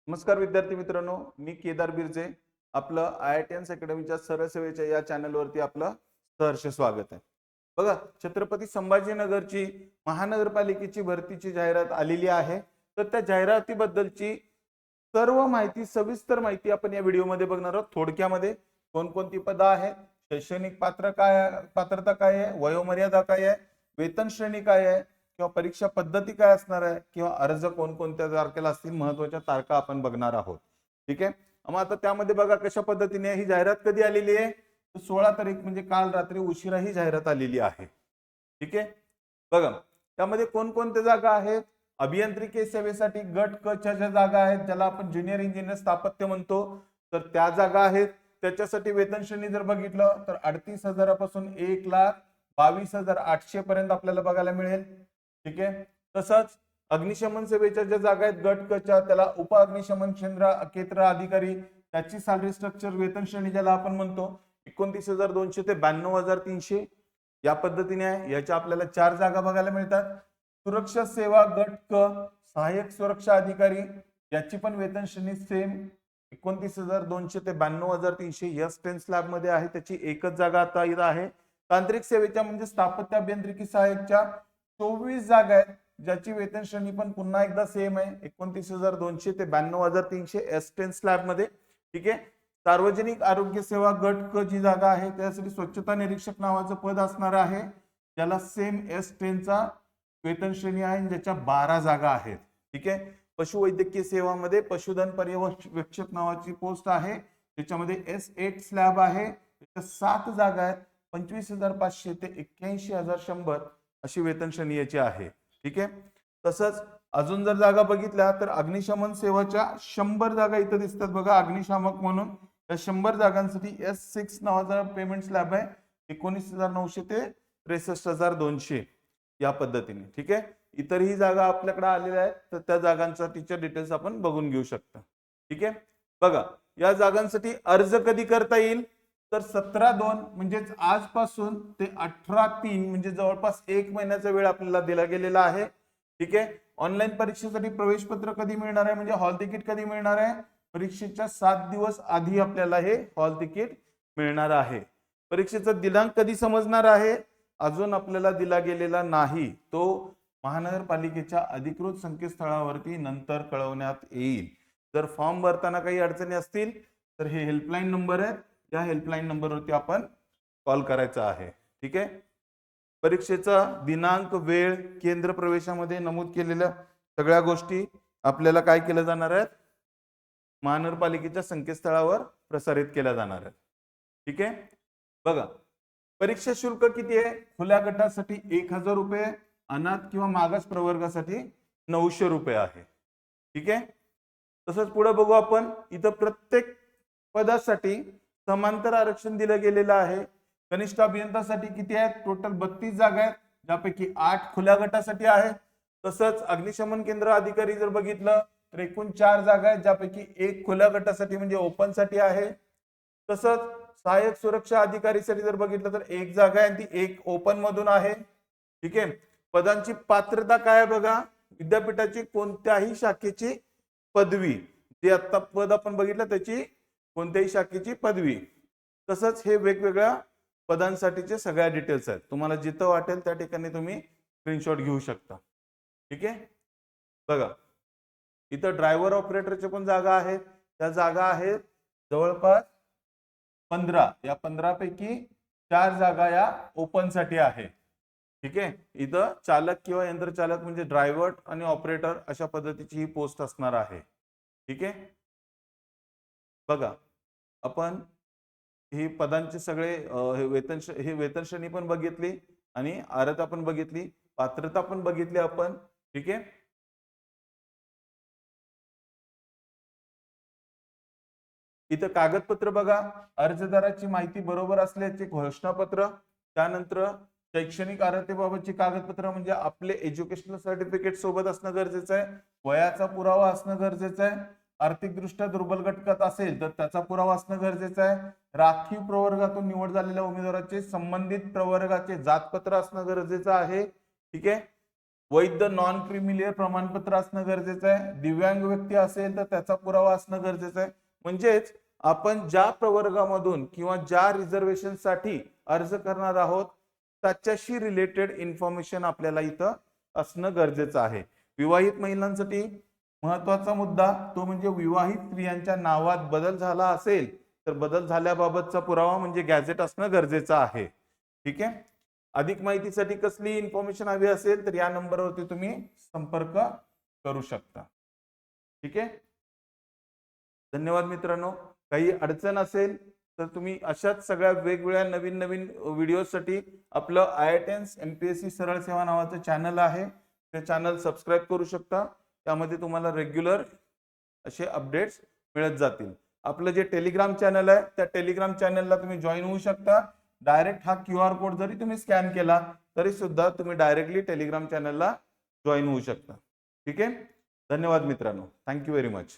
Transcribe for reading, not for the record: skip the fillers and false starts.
नमस्कार विद्यार्थी मित्रांनो, मी केदार बिरजे. आपलं IITians अकॅडमीच्या सरळ सेवेच्या या चॅनलवरती आपलं सहर्ष स्वागत आहे. बघा, छत्रपती संभाजीनगरची महानगरपालिकेची भरतीची जाहिरात आलेली आहे. तर त्या जाहिरातीबद्दलची सर्व माहिती, सविस्तर माहिती आपण या व्हिडिओमध्ये बघणार आहोत. थोडक्यामध्ये कोणकोणती पदं आहेत, शैक्षणिक पात्रता काय आहे, वयोमर्यादा काय आहे, वेतन श्रेणी काय आहे, किंवा परीक्षा पद्धती काय असणार आहे, किंवा अर्ज कोणकोणत्या तारखेला असतील, महत्त्वाच्या तारखा आपण बघणार आहोत. ठीक आहे. मग आता त्यामध्ये बघा कशा पद्धतीने ही जाहिरात कधी आलेली आहे, 16 तारीख म्हणजे काल रात्री उशिरा ही जाहिरात आलेली आहे. ठीक आहे. बघा, त्यामध्ये कोणकोणत्या जागा आहेत. अभियांत्रिकी सेवेसाठी गट क च्या ज्या जागा आहेत, ज्याला आपण ज्युनियर इंजिनियर स्थापत्य म्हणतो, तर त्या जागा आहेत. त्याच्यासाठी वेतन श्रेणी जर बघितलं तर 38,000 पासून 1,22,800 पर्यंत आपल्याला बघायला मिळेल. ठीक आहे. तसंच अग्निशमन सेवेच्या ज्या जागा आहेत गट क च्या, त्याला उप अग्निशमन क्षेत्र अधिकारी, त्याची सॅलरी स्ट्रक्चर वेतन श्रेणी ज्याला आपण म्हणतो 29,200 ते 92,300 या पद्धतीने आहे. याच्या आपल्याला 4 जागा बघायला मिळतात. सुरक्षा सेवा गट क सहाय्यक सुरक्षा अधिकारी, याची पण वेतन श्रेणी सेम 29,200 ते 92,300 S10 स्लॅब मध्ये आहे. त्याची एकच जागा आता इथं आहे. तांत्रिक सेवेच्या म्हणजे स्थापत्य अभियांत्रिकी सहाय्यकच्या 24 जागा आहेत, ज्याची वेतन श्रेणी पण पुन्हा एकदा सेम आहे 29,200 ते 92,300 S10 स्लॅब मध्ये. ठीक आहे. सार्वजनिक आरोग्य सेवा गट क जी जागा आहे त्यासाठी स्वच्छता निरीक्षक नावाचं पद असणार आहे, ज्याला सेम S10 चा वेतन श्रेणी आहे, ज्याच्या 12 जागा आहेत. ठीक आहे. पशुवैद्यकीय सेवामध्ये पशुधन पर्यवेक्षक नावाची पोस्ट आहे, त्याच्यामध्ये S8 स्लॅब आहे, त्याच्या 7 जागा आहेत. 25,500 ते 81,100 अशी वेतन श्रेणी याची आहे. ठीक आहे. तसंच अजून जर जागा बघितल्या तर अग्निशमन सेवाच्या 100 जागा इथं दिसतात बघा, अग्निशामक म्हणून. त्या 100 जागांसाठी S6 नावाचा पेमेंट स्लॅब आहे, 19,900 ते 63,200 या पद्धतीने. ठीक आहे. इतरही जागा आपल्याकडे आलेल्या आहेत, तर त्या जागांसाठीच्या डिटेल्स आपण बघून घेऊ शकता. ठीक आहे. बघा, या जागांसाठी अर्ज कधी करता येईल तर 17/2 म्हणजेच आजपासून ते 18/3 म्हणजे जवळपास 1 महिन्याचा वेळ आपल्याला दिला गेलेला आहे. ठीक आहे. ऑनलाईन परीक्षेसाठी प्रवेश पत्र कधी मिळणार आहे म्हणजे हॉल तिकीट कधी मिळणार आहे, परीक्षेच्या 7 दिवस आधी आपल्याला हे हॉल तिकीट मिळणार आहे. परीक्षेचा दिनांक कधी समजणार आहे अजून आपल्याला दिला गेलेला नाही, तो महानगरपालिकेच्या अधिकृत संकेतस्थळावरती नंतर कळवण्यात येईल. जर फॉर्म भरताना काही अडचणी असतील तर हे हेल्पलाईन नंबर आहे, या हेल्पलाईन नंबरवरती आपण कॉल करायचा आहे. ठीक आहे. परीक्षेचा दिनांक, वेळ, केंद्र प्रवेशामध्ये नमूद केलेल्या सगळ्या गोष्टी आपल्याला काय केल्या जाणार आहेत, महानगरपालिकेच्या संकेतस्थळावर प्रसारित केल्या जाणार आहेत. ठीक आहे. बघा, परीक्षा शुल्क किती आहे. खुल्या गटासाठी 1,000 रुपये, अनाथ किंवा मागास प्रवर्गासाठी 900 रुपये आहे. ठीक आहे. तसंच पुढे बघू आपण, इथं प्रत्येक पदासाठी समांतर आरक्षण दिलं गेलेलं आहे. कनिष्ठ अभियंतासाठी किती आहेत, टोटल 32 जागा आहेत, ज्यापैकी 8 खुल्या गटासाठी आहे. तसंच अग्निशमन केंद्र अधिकारी जर बघितलं तर एकूण 4 जागा आहेत, ज्यापैकी 1 खुल्या गटासाठी म्हणजे ओपन साठी आहे. तसंच सहाय्यक सुरक्षा अधिकारीसाठी जर बघितलं तर 1 जागा आहे, ती 1 ओपन मधून आहे. ठीक आहे. पदांची पात्रता काय बघा, विद्यापीठाची कोणत्याही शाखेची पदवी, जे आता पद आपण बघितलं त्याची कोणत्याही शाखेची पदवी. तसंच हे वेगवेगळ्या पदांसाठीचे सगळ्या डिटेल्स आहेत. तुम्हाला जिथं वाटेल त्या ठिकाणी तुम्ही स्क्रीनशॉट घेऊ शकता. ठीक आहे. बघा, इथं ड्रायव्हर ऑपरेटरच्या पण जागा आहेत. त्या जागा आहेत जवळपास 15. या 15 पैकी 4 जागा या ओपन साठी आहे. ठीक आहे. इथं चालक किंवा यंत्रचालक म्हणजे ड्रायव्हर आणि ऑपरेटर अशा पद्धतीची ही पोस्ट असणार आहे. ठीक आहे. बघा, आपण ही पदांचे सगळे हे वेतन श्रेणी पण बघितली आणि अर्हता पण बघितली, पात्रता पण बघितली आपण. ठीक आहे. इथं कागदपत्र बघा, अर्जदाराची माहिती बरोबर असल्याचे घोषणापत्र, त्यानंतर शैक्षणिक अर्हतेबाबतची कागदपत्र म्हणजे आपले एज्युकेशनल सर्टिफिकेट सोबत असणं गरजेचं आहे, वयाचा पुरावा असणं गरजेचं आहे, आर्थिकदृष्ट्या दुर्बल घटकात असेल तर त्याचा पुरावा असणं गरजेचं आहे, राखीव प्रवर्गातून निवड झालेल्या उमेदवाराचे संबंधित प्रवर्गाचे जातपत्र असणं गरजेचं आहे. ठीक आहे. वैध नॉन क्रिमिलियर प्रमाणपत्र असणं गरजेचं आहे. दिव्यांग व्यक्ती असेल तर त्याचा पुरावा असणं गरजेचं आहे. म्हणजेच आपण ज्या प्रवर्गामधून किंवा ज्या रिझर्वेशन साठी अर्ज करणार आहोत त्याच्याशी रिलेटेड इन्फॉर्मेशन आपल्याला इथं असणं गरजेचं आहे. विवाहित महिलांसाठी महत्वाचा मुद्दा तो म्हणजे विवाहित स्त्रियांच्या नावात बदल झाला असेल तर बदल झाल्याबाबतचा पुरावा म्हणजे गॅझेट असणं गरजेचं आहे. ठीक आहे. अधिक माहितीसाठी कसली इन्फॉर्मेशन हवी असेल तर या नंबरवरती तुम्ही संपर्क करू शकता. ठीक आहे. धन्यवाद मित्रांनो. काही अडचण असेल तर तुम्ही अशाच सगळ्या वेगवेगळ्या नवीन नवीन व्हिडिओसाठी आपलं IITians MPSC सरळ सेवा नावाचं चॅनल आहे, ते चॅनल सबस्क्राईब करू शकता. त्यामध्ये तुम्हाला रेग्युलर असे अपडेट्स मिळत जातील. आपलं जे टेलिग्राम चॅनल आहे त्या टेलिग्राम चॅनलला तुम्ही जॉईन होऊ शकता. डायरेक्ट हा QR कोड जरी तुम्ही स्कॅन केला तरी सुद्धा तुम्ही डायरेक्टली टेलिग्राम चॅनलला जॉईन होऊ शकता. ठीक आहे. धन्यवाद मित्रांनो. Thank you very much.